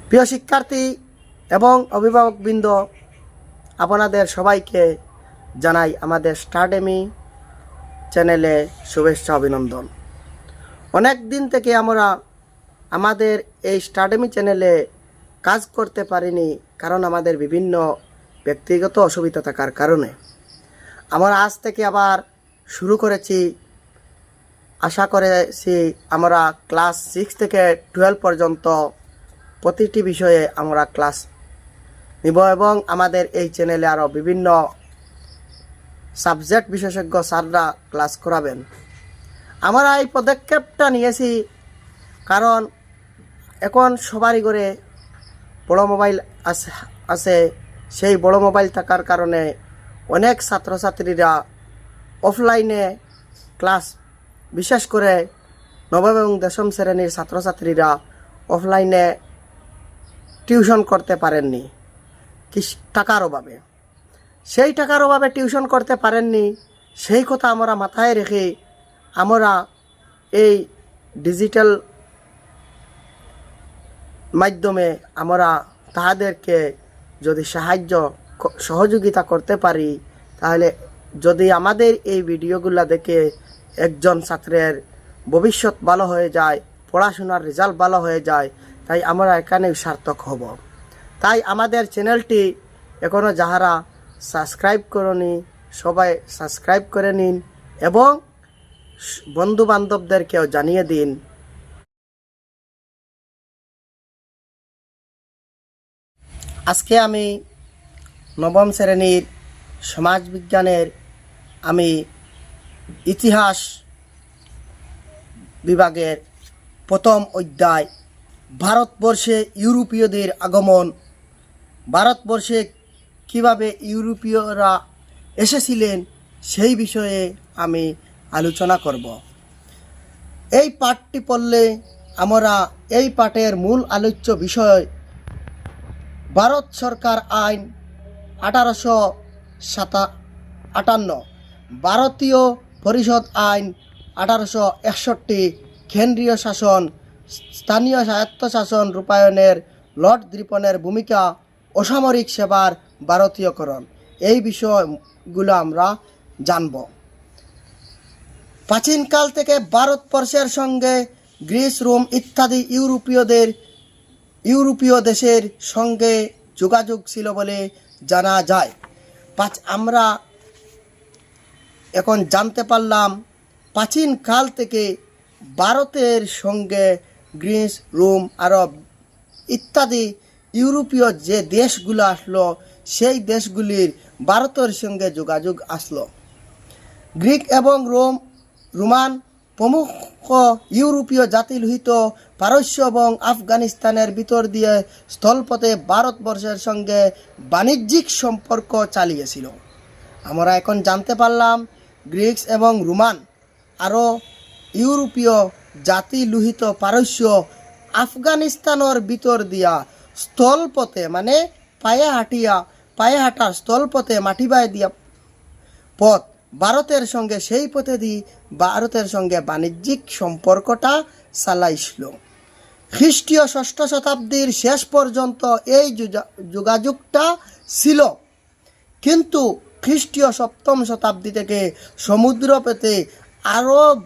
প্রিয় শিক্ষার্থী এবং অভিভাবকবৃন্দ, আপনাদের সবাইকে জানাই আমাদের স্টারডেমি চ্যানেলে শুভেচ্ছা অভিনন্দন। অনেক দিন থেকে আমরা আমাদের এই স্টারডেমি চ্যানেলে কাজ করতে পারিনি, কারণ আমাদের বিভিন্ন ব্যক্তিগত অসুবিধা থাকার কারণে। আমরা আজ থেকে আবার শুরু করেছি। আশা করেছি আমরা ক্লাস 6 থেকে 12 পর্যন্ত প্রতিটি বিষয়ে আমরা ক্লাস নিব এবং আমাদের এই চ্যানেলে আরও বিভিন্ন সাবজেক্ট বিশেষজ্ঞ স্যাররা ক্লাস করাবেন। আমরা এই পদক্ষেপটা নিয়েছি কারণ এখন সবারই ঘরে বড় মোবাইল আছে। সেই বড় মোবাইল থাকার কারণে অনেক ছাত্রছাত্রীরা অফলাইনে ক্লাস, বিশেষ করে নবম এবং দশম শ্রেণীর ছাত্রছাত্রীরা অফলাইনে টিউশন করতে পারেননি টাকার অভাবে। সেই টাকার অভাবে টিউশন করতে পারেননি, সেই কথা আমরা মাথায় রেখে আমরা এই ডিজিটাল মাধ্যমে আমরা তাহাদেরকে যদি সহযোগিতা করতে পারি, তাহলে যদি আমাদের এই ভিডিওগুলো দেখে একজন ছাত্রের ভবিষ্যৎ ভালো হয়ে যায়, পড়াশোনার রেজাল্ট ভালো হয়ে যায়, তাই আমরা এখানে সার্থক হব। তাই আমাদের চ্যানেলটি এখনও যাহারা সাবস্ক্রাইব করনি, সবাই সাবস্ক্রাইব করে নিন এবং বন্ধু বান্ধবদেরকেও জানিয়ে দিন। আজকে আমি নবম শ্রেণীর সমাজবিজ্ঞানের ইতিহাস বিভাগের প্রথম অধ্যায়, ভারতবর্ষে ইউরোপীয়দের আগমন, ভারতবর্ষে কিভাবে ইউরোপীয়রা এসেছিলেন সেই বিষয়ে আমি আলোচনা করব। এই পাঠটি পড়লে আমরা এই পাঠের মূল আলোচ্য বিষয় ভারত সরকার আইন 1858, ভারতীয় পরিষদ আইন 1861, কেন্দ্রীয় শাসন, স্থানীয় স্বায়ত্তশাসন রূপায়ণের লর্ড রিপনের ভূমিকা, অসামরিক সেবার ভারতীয়করণ, এই বিষয়গুলো আমরা জানব। প্রাচীনকাল থেকে ভারতবর্ষের সঙ্গে গ্রিস, রোম ইত্যাদি ইউরোপীয় দেশের সঙ্গে যোগাযোগ ছিল বলে জানা যায়। আমরা এখন জানতে পারলাম প্রাচীনকাল থেকে ভারতের সঙ্গে গ্রিস, রোম, আরব ইত্যাদি ইউরোপীয় যে দেশগুলো আসলো, সেই দেশগুলির ভারতের সঙ্গে যোগাযোগ আসলো। গ্রিক এবং রোমান প্রমুখ ইউরোপীয় জাতি লোহিত পারস্য এবং আফগানিস্তানের ভিতর দিয়ে স্থলপথে ভারতবর্ষের সঙ্গে বাণিজ্যিক সম্পর্ক চালিয়েছিল। আমরা এখন জানতে পারলাম গ্রিক এবং রোমান আরও ইউরোপীয় জাতি লোহিত পারস্য আফগানিস্তানের ভিতর দিয়া স্থলপথে, মানে পায়ে হাঁটা স্থলপথে, মাটি বাই দিয়া পথ ভারতের সঙ্গে, সেই পথে দিয়ে ভারতের সঙ্গে বাণিজ্যিক সম্পর্কটা চালাইছিল। খ্রিস্টীয় 6ষ্ঠ শতাব্দীর শেষ পর্যন্ত এই যোগাযোগটা ছিল, কিন্তু খ্রিস্টীয় 7ম শতাব্দী থেকে সমুদ্রপথে আরব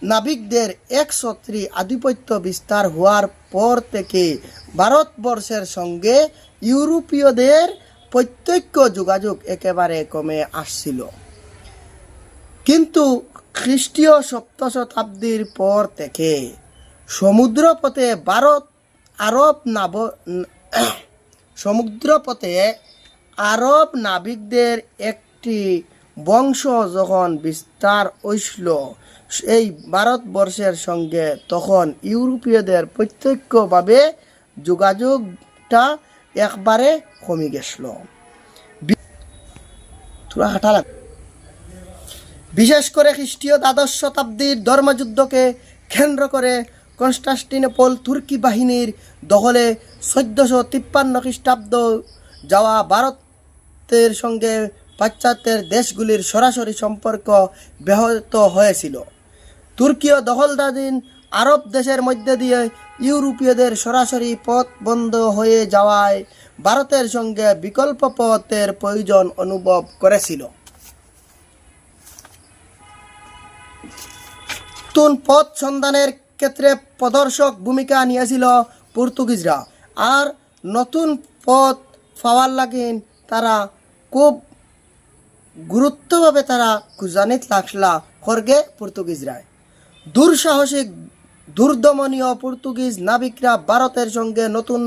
নাবিকদের একছত্রী আধিপত্য বিস্তার হওয়ার পর থেকে ভারতবর্ষের সঙ্গে ইউরোপীয়দের প্রত্যক্ষ যোগাযোগ একেবারে কমে আসছিল। কিন্তু খ্রিস্টীয় 7ম শতাব্দীর পর থেকে সমুদ্রপথে আরব নাবিকদের একটি বংশ যখন বিস্তার হইছিল, এই ভারতবর্ষের সঙ্গে তখন ইউরোপীয়দের প্রত্যক্ষভাবে যোগাযোগটা একবারে কমে গেছিল। বিশেষ করে খ্রিস্টীয় দ্বাদশ শতাব্দীর ধর্মযুদ্ধকে কেন্দ্র করে কনস্টান্টিনোপল তুর্কি বাহিনীর দখলে 1453 খ্রিস্টাব্দ যাওয়া ভারতের সঙ্গে পাশ্চাত্যের দেশগুলির সরাসরি সম্পর্ক ব্যাহত হয়েছিল। তুর্কীয় দখলদারীন আরব দেশের মধ্যে দিয়ে ইউরোপীয়দের সরাসরি পথ বন্ধ হয়ে যাওয়ায় ভারতের সঙ্গে বিকল্প পথের প্রয়োজন অনুভব করেছিল। নতুন পথ সন্ধানের ক্ষেত্রে প্রদর্শক ভূমিকা নিয়েছিল পর্তুগিজরা, আর নতুন পথ পাওয়ার লাগিন তারা খুব গুরুত্বভাবে তারা খুঁজানিত লাগলা খর্গে পর্তুগিজরায়। দুঃসাহসিক দুর্দমনীয় পর্তুগিজ নাবিকরা ভারতের সঙ্গে নতুন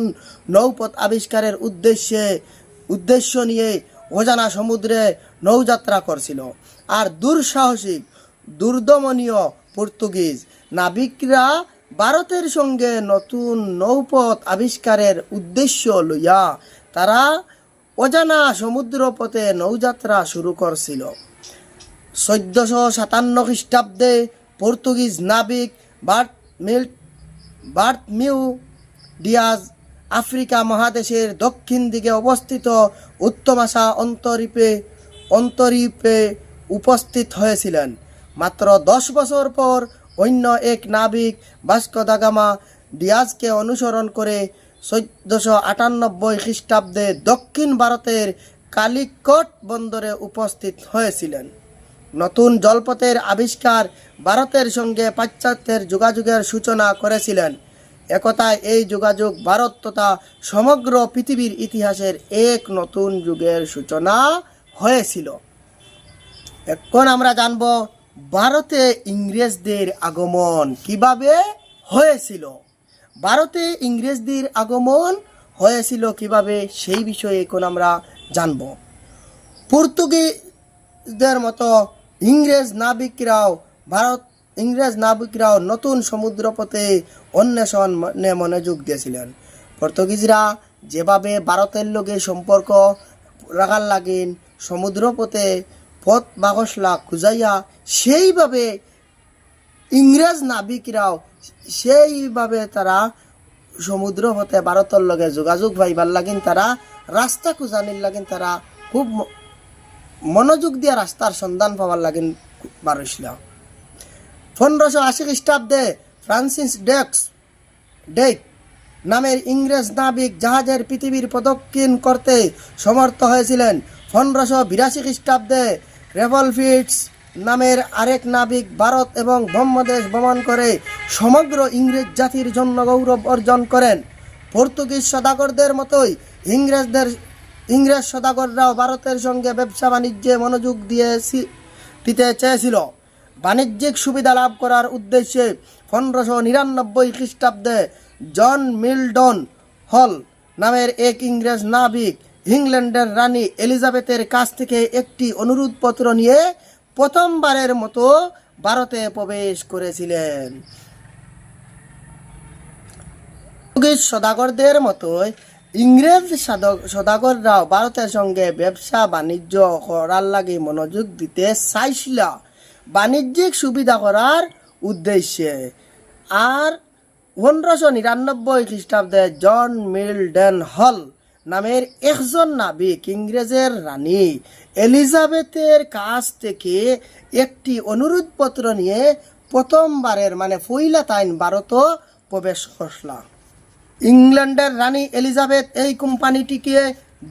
নৌপথ আবিষ্কারের উদ্দেশ্য নিয়ে অজানা সমুদ্রে নৌযাত্রা করছিল। আর দুঃসাহসিক দুর্দমনীয় পর্তুগিজ নাবিকরা ভারতের সঙ্গে নতুন নৌপথ আবিষ্কারের উদ্দেশ্য লইয়া তারা অজানা সমুদ্রপথে নৌযাত্রা শুরু করছিল। 1457 খ্রিস্টাব্দে পর্তুগিজ নাবিক বার্থমিউ ডিয়াজ আফ্রিকা মহাদেশের দক্ষিণ দিকে অবস্থিত উত্তমাশা অন্তরীপে উপস্থিত হয়েছিলেন। মাত্র 10 বছর পর অন্য এক নাবিক ভাস্কো দা গামা ডিয়াজকে অনুসরণ করে 1498 খ্রিস্টাব্দে দক্ষিণ ভারতের কালিকট বন্দরে উপস্থিত হয়েছিলেন। নতুন জলপথের আবিষ্কার ভারতের সঙ্গে পাশ্চাত্যের যোগাযোগের সূচনা করেছিলেন। একতায় এই যোগাযোগ ভারত তথা সমগ্র পৃথিবীর ইতিহাসের এক নতুন যুগের সূচনা হয়েছিল। এখন আমরা জানব ভারতে ইংরেজদের আগমন কিভাবে হয়েছিল। ভারতে ইংরেজদের আগমন হয়েছিল কিভাবে সেই বিষয়ে এখন আমরা জানব। পর্তুগিজদের মতো ইংরেজ নাবিকরাও নতুন সমুদ্রপথে অন্বেষণে মনোযোগ দিয়েছিলেন। পর্তুগিজরা যেভাবে ভারতের লগে সম্পর্ক রাখার লাগেন সমুদ্রপথে পথ বাগসলা খুঁজাইয়া, সেইভাবে ইংরেজ নাবিকরাও সেইভাবে তারা সমুদ্রপথে ভারতের লগে যোগাযোগ পাইবার লাগিন তারা রাস্তা খুঁজানির লাগিন তারা খুব মনোযোগ দিয়া রাস্তার সন্ধান পাওয়ার লাগিন বারইছিল। 1580 খ্রিস্টাব্দে ফ্রান্সিস ডেক নামের ইংরেজ নাবিক জাহাজের পৃথিবীর প্রদক্ষিণ করতে সমর্থ হয়েছিলেন। 1582 খ্রিস্টাব্দে রেভলফিটস নামের আরেক নাবিক ভারত এবং ব্রহ্মদেশ ভ্রমণ করে সমগ্র ইংরেজ জাতির জন্য গৌরব অর্জন করেন। পর্তুগিজ সদাগরদের মতোই ইংরেজ সদাগররাও ভারতের সঙ্গে ব্যবসা বাণিজ্যে মনোযোগ দিতে চেয়েছিল। বাণিজ্যিক সুবিধা লাভ করার উদ্দেশ্যে 1599 খ্রিস্টাব্দে জন মিল্টন হল নামের এক ইংরেজ নাবিক ইংল্যান্ডের রানী এলিজাবেথের কাছ থেকে একটি অনুরোধপত্র নিয়ে প্রথমবারের মতো ভারতে প্রবেশ করেছিলেন। পর্তুগিজ সদাগরদের মতোই ইংরেজ সদাগররাও ভারতের সঙ্গে ব্যবসা বাণিজ্য করার লাগে মনোযোগ দিতে চাইছিল বাণিজ্যিক সুবিধা করার উদ্দেশ্যে। আর 1599 খ্রিস্টাব্দে জন মিল্টন হল নামের একজন নাবিক ইংরেজের রানী এলিজাবেথের কাছ থেকে একটি অনুরোধপত্র নিয়ে প্রথমবারের পয়লা তাইন ভারত প্রবেশ করলা। ইংল্যান্ডের রানী এলিজাবেথ এই কোম্পানিটিকে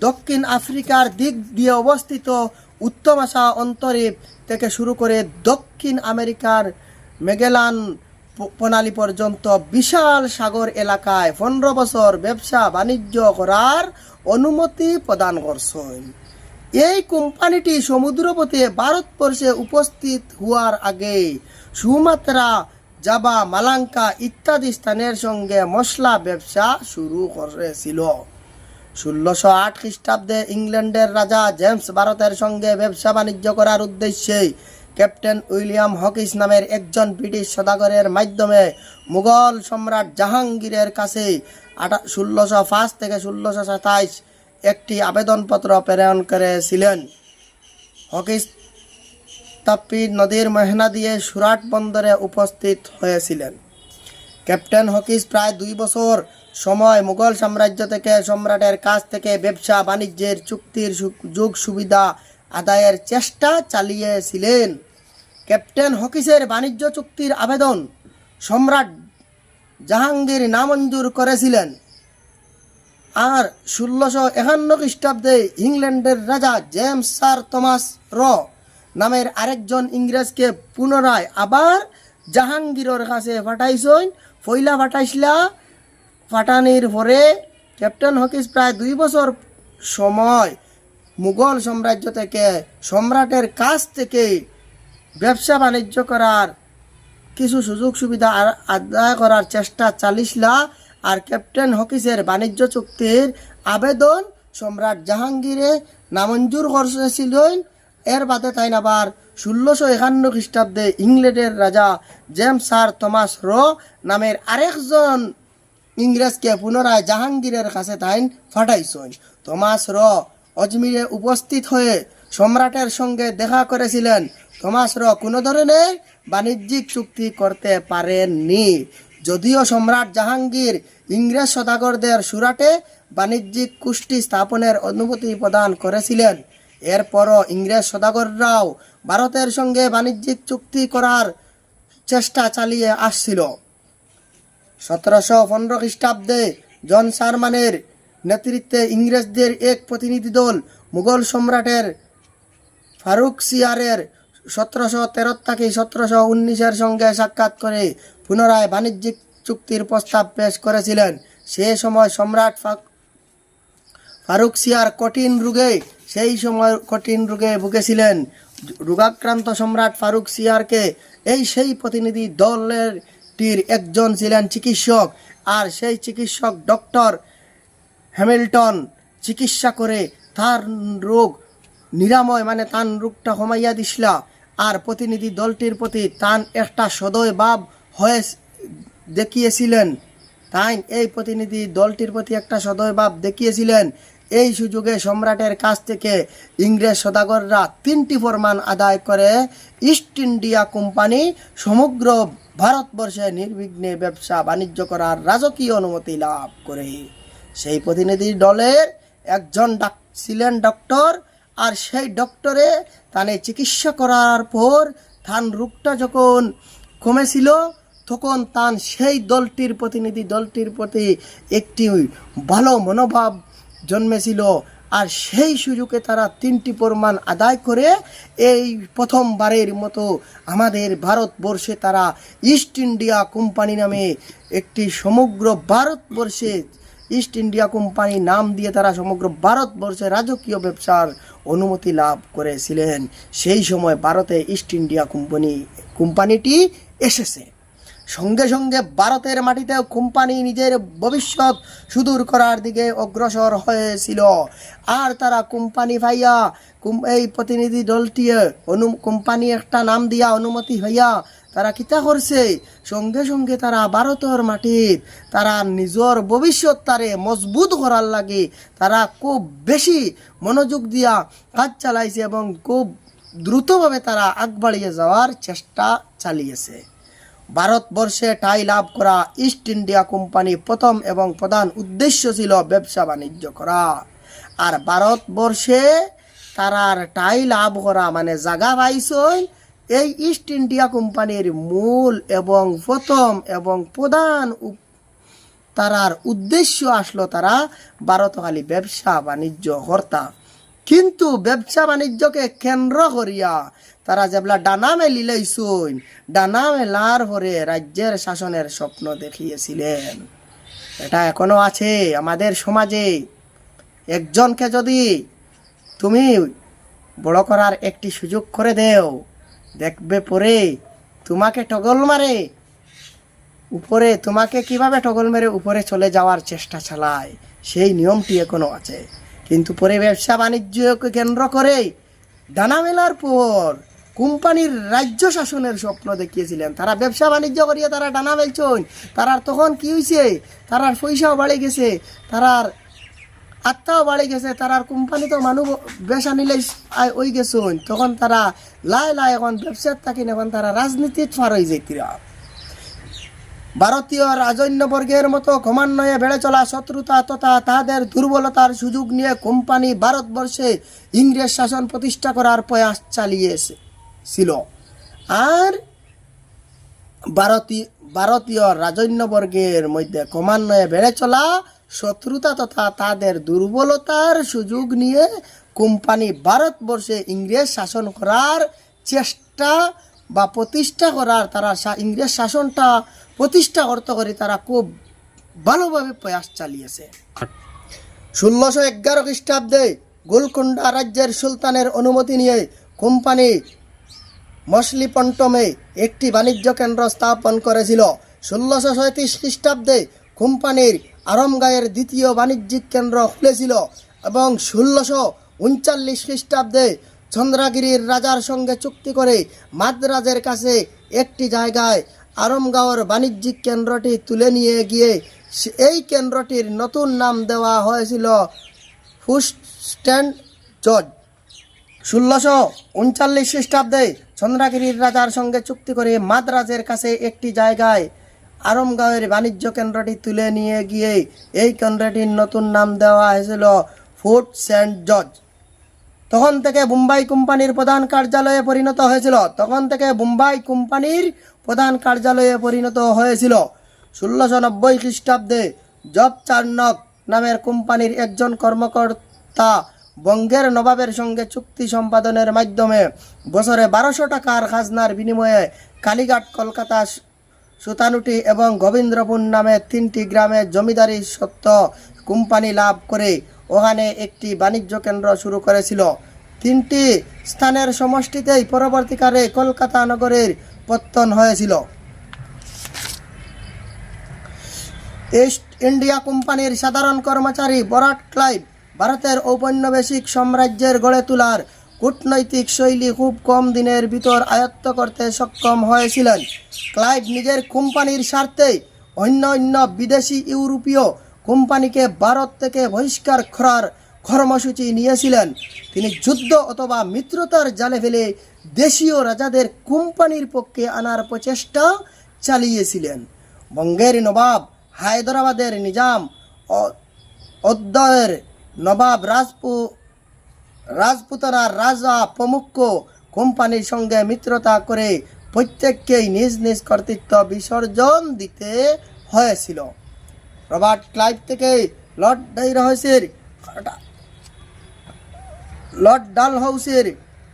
দক্ষিণ আফ্রিকার দিক দিয়ে অবস্থিত উত্তমাশা অন্তরীপ থেকে শুরু করে দক্ষিণ আমেরিকার মেগেলান প্রণালী পর্যন্ত বিশাল সাগর এলাকায় 15 বছর ব্যবসা বাণিজ্য করার অনুমতি প্রদান করছেন। এই কোম্পানিটি সমুদ্রপথে ভারতবর্ষে উপস্থিত হওয়ার আগে সুমাত্রা, জাভা, মালাঙ্কা ইত্যাদি স্থানের সঙ্গে মশলা ব্যবসা শুরু করেছিল। 1608 খ্রিস্টাব্দে ইংল্যান্ডের রাজা জেমস ভারতের সঙ্গে ব্যবসা বাণিজ্য করার উদ্দেশ্যে ক্যাপ্টেন উইলিয়াম হকিস নামের একজন ব্রিটিশ সদাগরের মাধ্যমে মুঘল সম্রাট জাহাঙ্গীরের কাছে 1605 থেকে 1627 একটি আবেদনপত্র প্রেরণ করেছিলেন। হকিস তাপ্তি নদীর মোহনা দিয়ে সুরাট বন্দরে উপস্থিত হয়েছিলেন। ক্যাপ্টেন হকিস প্রায় 2 বছর সময় মুঘল সাম্রাজ্য থেকে সম্রাটের কাছ থেকে ব্যবসা বাণিজ্যের চুক্তির সুযোগ সুবিধা আদায়ের চেষ্টা চালিয়েছিলেন। ক্যাপ্টেন হকিসের বাণিজ্য চুক্তির আবেদন সম্রাট জাহাঙ্গীর নামঞ্জুর করেছিলেন। আর 1651 খ্রিস্টাব্দে ইংল্যান্ডের রাজা জেমস স্যার থমাস র নামের আরেকজন ইংরেজকে পুনরায় আবার জাহাঙ্গীরের কাছে পাঠাইছেন। পয়লা পাঠাইছিলা, পাঠানির পরে ক্যাপ্টেন হকিস প্রায় 2 বছর সময় মুঘল সাম্রাজ্য থেকে সম্রাটের কাছ থেকে ব্যবসা বাণিজ্য করার কিছু সুযোগ সুবিধা আদায় করার চেষ্টা চালিয়েছিলা। আর ক্যাপ্টেন হকিসের বাণিজ্য চুক্তির আবেদন সম্রাট জাহাঙ্গীরে নামঞ্জুর করেছিলেন। এর বাদে তাই আবার 1651 খ্রিস্টাব্দে ইংল্যান্ডের রাজা জেমস স্যার থমাস র নামের আরেকজন ইংরেজকে পুনরায় জাহাঙ্গীরের কাছে তাই পাঠাইছেন। থমাস র অজমিরে উপস্থিত হয়ে সম্রাটের সঙ্গে দেখা করেছিলেন। থমাস র কোনো ধরনের বাণিজ্যিক চুক্তি করতে পারেননি, যদিও সম্রাট জাহাঙ্গীর ইংরেজ সদাগরদের সুরাটে বাণিজ্যিক কুষ্টি স্থাপনের অনুমতি প্রদান করেছিলেন। এরপরও ইংরেজ সদাগররাও ভারতের সঙ্গে বাণিজ্যিক চুক্তি করার চেষ্টা চালিয়ে আসছিল। 1715 খ্রিস্টাব্দে জন শারমানের নেতৃত্বে ইংরেজদের এক প্রতিনিধি দল মুঘল সম্রাটের ফারুকসিয়ারের 1713 থেকে 1719 সঙ্গে সাক্ষাৎ করে পুনরায় বাণিজ্যিক চুক্তির প্রস্তাব পেশ করেছিলেন। সে সময় সম্রাট ফারুকসিয়ার কঠিন রোগে ভুগেছিলেন। রোগাক্রান্ত সম্রাট ফারুকসিয়ারকে সেই প্রতিনিধি দলের একজন ছিলেন চিকিৎসক, আর সেই চিকিৎসক ডক্টর হ্যামিল্টন চিকিৎসা করে তার রোগ নিরাময় মানে তার রোগটা কমাইয়া দিছিলা। আর প্রতিনিধি দলটির প্রতি তান একটা সদয় ভাব হয়ে দেখিয়েছিলেন। তাই এই প্রতিনিধি দলটির প্রতি একটা সদয় ভাব দেখিয়েছিলেন। এই সুযোগে সম্রাটের কাছ থেকে ইংরেজ সদাগররা 3টি ফরমান আদায় করে ইস্ট ইন্ডিয়া কোম্পানি সমগ্র ভারতবর্ষে নির্বিঘ্নে ব্যবসা বাণিজ্য করার রাজকীয় অনুমতি লাভ করে। সেই প্রতিনিধি দলের একজন ছিলেন ডক্টর, আর সেই ডক্টরে তানে চিকিৎসা করার পর তার রোগটা যখন কমেছিল তখন তান সেই প্রতিনিধি দলটির প্রতি একটি ভালো মনোভাব জন্মেছিল। আর সেই সুযোগে তারা 3টি ফরমান আদায় করে এই প্রথমবারের মতো আমাদের ভারতবর্ষে তারা ইস্ট ইন্ডিয়া কোম্পানি নামে একটি সমগ্র ভারতবর্ষে ইস্ট ইন্ডিয়া কোম্পানি নাম দিয়ে তারা সমগ্র ভারতবর্ষে রাজকীয় ব্যবসার অনুমতি লাভ করেছিলেন। সেই সময় ভারতে ইস্ট ইন্ডিয়া কোম্পানিটি এসেছে। সঙ্গে সঙ্গে ভারতের মাটিতে কোম্পানি নিজের ভবিষ্যৎ সুদূর করার দিকে অগ্রসর হয়েছিল। আর তারা কোম্পানি ভাইয়া এই প্রতিনিধি দলটি কোম্পানি একটা নাম দিয়া অনুমতি হইয়া তারা কিতা করছে, সঙ্গে সঙ্গে তারা ভারতের মাটির তারা নিজের ভবিষ্যৎ তারে মজবুত করার লাগে তারা খুব বেশি মনোযোগ দিয়া কাজ চালাইছে এবং খুব দ্রুতভাবে তারা আগবাড়িয়ে যাওয়ার চেষ্টা চালিয়েছে। ভারতবর্ষে ঠাঁই লাভ করা ইস্ট ইন্ডিয়া কোম্পানি প্রথম এবং প্রধান উদ্দেশ্য ছিল ব্যবসা বাণিজ্য করা। আর ভারতবর্ষে তারার ঠাঁই লাভ করা মানে জায়গা পাইছেন এই ইস্ট ইন্ডিয়া কোম্পানির মূল এবং প্রথম এবং প্রধান তারার উদ্দেশ্য আসলো তারা ভারত খালি ব্যবসা বাণিজ্য কর্তা। কিন্তু ব্যবসা বাণিজ্যকে কেন্দ্র করিয়া তারা যেবলা ডানা মেলিলেইছুন, ডানা মেলার পরে রাজ্যের শাসনের স্বপ্ন দেখিয়েছিলেন। এটা এখনো আছে আমাদের সমাজে। একজনকে যদি তুমি বড় করার একটি সুযোগ করে দেও, দেখবে পরে তোমাকে টগল মারে উপরে, তোমাকে কিভাবে টগল মেরে উপরে চলে যাওয়ার চেষ্টা চালায়, সেই নিয়মটি এখনো আছে। কিন্তু পরে ব্যবসা বাণিজ্যকে কেন্দ্র করে ডানা মেলার পর কোম্পানির রাজ্য শাসনের স্বপ্ন দেখিয়েছিলেন। তারা ব্যবসা বাণিজ্য করিয়া তারা ডানা মেলছেন। তারার তখন কি হয়েছে, তারার পয়সাও বাড়ে গেছে, তারার আত্মাও বাড়ে গেছে, তারার কোম্পানি তো মানুষ বেসা নিলে ওই গেছেন। তখন তারা লাই এখন ব্যবসার থাকেন, এখন তারা রাজনীতির পার হয়ে যাইতিরা। ভারতীয় রাজন্যবর্গের মতো ক্রমান্বয়ে বেড়ে চলা শত্রুতা তথা তাদের দুর্বলতার সুযোগ নিয়ে কোম্পানি ভারতবর্ষে ইংরেজ শাসন প্রতিষ্ঠা করার প্রয়াস চালিয়েছিল। আর ভারতীয় রাজন্যবর্গের মধ্যে ক্রমান্বয়ে বেড়ে চলা শত্রুতা তথা তাদের দুর্বলতার সুযোগ নিয়ে কোম্পানি ভারতবর্ষে ইংরেজ শাসন করার চেষ্টা বা প্রতিষ্ঠা করার ইংরেজ শাসনটা প্রতিষ্ঠা করতে করে তারা খুব ভালোভাবে প্রয়াস চালিয়েছে। 1611 খ্রিস্টাব্দে গোলকুন্ডা রাজ্যের সুলতানের অনুমতি নিয়ে কোম্পানি মছলিপট্টমে একটি বাণিজ্য কেন্দ্র স্থাপন করেছিল। 1637 খ্রিস্টাব্দে কোম্পানির আরমগাঁয়ের দ্বিতীয় বাণিজ্যিক কেন্দ্র খুলেছিল এবং 1639 খ্রিস্টাব্দে চন্দ্রগিরির রাজার সঙ্গে চুক্তি করে মাদ্রাজের কাছে একটি জায়গায় আরমগাঁওয়ের বাণিজ্যিক কেন্দ্রটি তুলে নিয়ে গিয়ে এই কেন্দ্রটির নতুন নাম দেওয়া হয়েছিল ফুস্ট্যান্ড জজ। 1639 খ্রিস্টাব্দে চন্দ্রগিরির রাজার সঙ্গে চুক্তি করে মাদ্রাজের কাছে একটি জায়গায় আরমগাঁওয়ের বাণিজ্য কেন্দ্রটি তুলে নিয়ে গিয়ে এই কেন্দ্রটির নতুন নাম দেওয়া হয়েছিল ফোর্ট সেন্ট জর্জ। তখন থেকে বোম্বাই কোম্পানির প্রধান কার্যালয়ে পরিণত হয়েছিল। 1690 খ্রিস্টাব্দে জব চার্নক নামের কোম্পানির একজন কর্মকর্তা বঙ্গের নবাবের সঙ্গে চুক্তি সম্পাদনের মাধ্যমে বছরে 1200 টাকার খাজনার বিনিময়ে কালীঘাট, কলকাতা, সুতানুটি এবং গোবিন্দ্রপুর নামে 3টি গ্রামে জমিদারি সত্ত্ব কোম্পানি লাভ করে ওখানে একটি বাণিজ্য কেন্দ্র শুরু করেছিল। 3টি স্থানের সমষ্টিতেই পরবর্তীকালে কলকাতা নগরের পত্তন হয়েছিল। ইস্ট ইন্ডিয়া কোম্পানির সাধারণ কর্মচারী রবার্ট ক্লাইভ ভারতের ঔপনিবেশিক সাম্রাজ্যের গড়ে তোলার কূটনৈতিক শৈলী খুব কম দিনের ভিতর আয়ত্ত করতে সক্ষম হয়েছিলেন। ক্লাইভ নিজের কোম্পানির স্বার্থে অন্য বিদেশি ইউরোপীয় কোম্পানিকে ভারত থেকে বহিষ্কার করার কর্মসূচি নিয়েছিলেন। তিনি যুদ্ধ অথবা মিত্রতার জালে ফেলে দেশীয় রাজাদের কোম্পানির পক্ষে আনার প্রচেষ্টা চালিয়েছিলেন। বঙ্গের নবাব, হায়দরাবাদের নিজাম, অদ্যয়ের নবাব, রাজপুতানার রাজা প্রমুখ কোম্পানির সঙ্গে মিত্রতা করে প্রত্যেককেই নিজ নিজ কর্তৃত্ব বিসর্জন দিতে হয়েছিল। রবার্ট ক্লাইভ থেকে লর্ড ডালহাউসের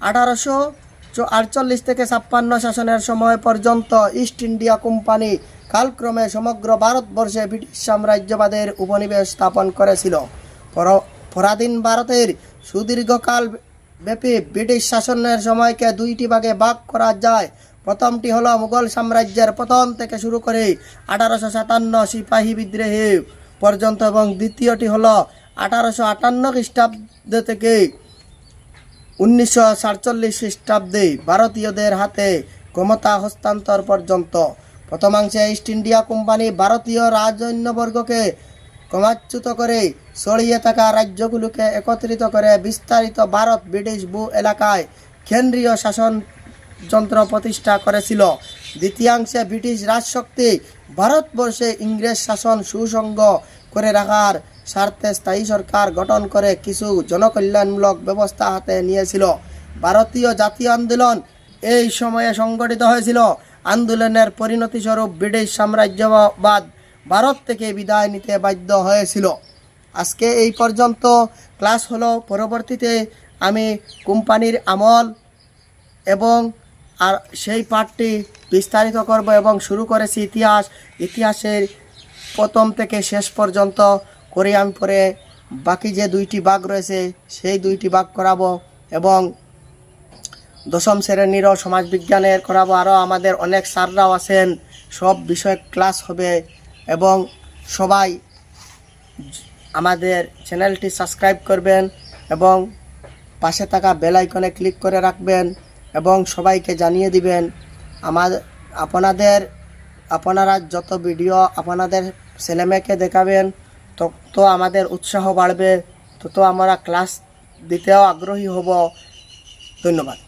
1848 থেকে 56 শাসনের সময় পর্যন্ত ইস্ট ইন্ডিয়া কোম্পানি কালক্রমে সমগ্র ভারতবর্ষে ব্রিটিশ সাম্রাজ্যবাদের উপনিবেশ স্থাপন করেছিল। পরাধীন ভারতের সুদীর্ঘকাল ব্যাপী ব্রিটিশ শাসনের সময়কে 2টি ভাগে ভাগ করা যায়। প্রথমটি হলো মুঘল সাম্রাজ্যের পতন থেকে শুরু করে 1857 সিপাহী বিদ্রোহ পর্যন্ত এবং দ্বিতীয়টি হলো 1858 খ্রিস্টাব্দ থেকে 1947 খ্রিস্টাব্দে ভারতীয়দের হাতে ক্ষমতা হস্তান্তর পর্যন্ত। প্রথমাংশে ইস্ট ইন্ডিয়া কোম্পানি ভারতীয় রাজন্যবর্গকে ক্ষমাচ্যুত করে ছড়িয়ে থাকা রাজ্যগুলোকে একত্রিত করে বিস্তারিত ভারত ব্রিটিশ ভূ এলাকায় কেন্দ্রীয় শাসনযন্ত্র প্রতিষ্ঠা করেছিল। দ্বিতীয়াংশে ব্রিটিশ রাজশক্তি ভারতবর্ষে ইংরেজ শাসন সুসংগ করে রাখার স্বার্থে স্থায়ী সরকার গঠন করে কিছু জনকল্যাণমূলক ব্যবস্থা হাতে নিয়েছিল। ভারতীয় জাতীয় আন্দোলন এই সময়ে সংগঠিত হয়েছিল। আন্দোলনের পরিণতিস্বরূপ ব্রিটিশ সাম্রাজ্যবাদ ভারত থেকে বিদায় নিতে বাধ্য হয়েছিল। আজকে এই পর্যন্ত ক্লাস হলো। পরবর্তীতে আমি কোম্পানির আমল এবং আর সেই পাঠটি বিস্তারিত করব এবং শুরু করেছি ইতিহাসের প্রথম থেকে শেষ পর্যন্ত করে আমি পরে বাকি যে 2টি ভাগ রয়েছে সেই 2টি ভাগ করাবো এবং দশম শ্রেণীরও সমাজবিজ্ঞানের করাবো। আরও আমাদের অনেক স্যাররাও আছেন, সব বিষয় ক্লাস হবে এবং সবাই আমাদের চ্যানেলটি সাবস্ক্রাইব করবেন এবং পাশে থাকা বেল আইকনে ক্লিক করে রাখবেন এবং সবাইকে জানিয়ে দিবেন। আপনারা যত ভিডিও আপনাদের ছেলেমেয়েকে দেখাবেন তত আমাদের উৎসাহ বাড়বে, তত আমরা ক্লাস দিতেও আগ্রহী হব। ধন্যবাদ।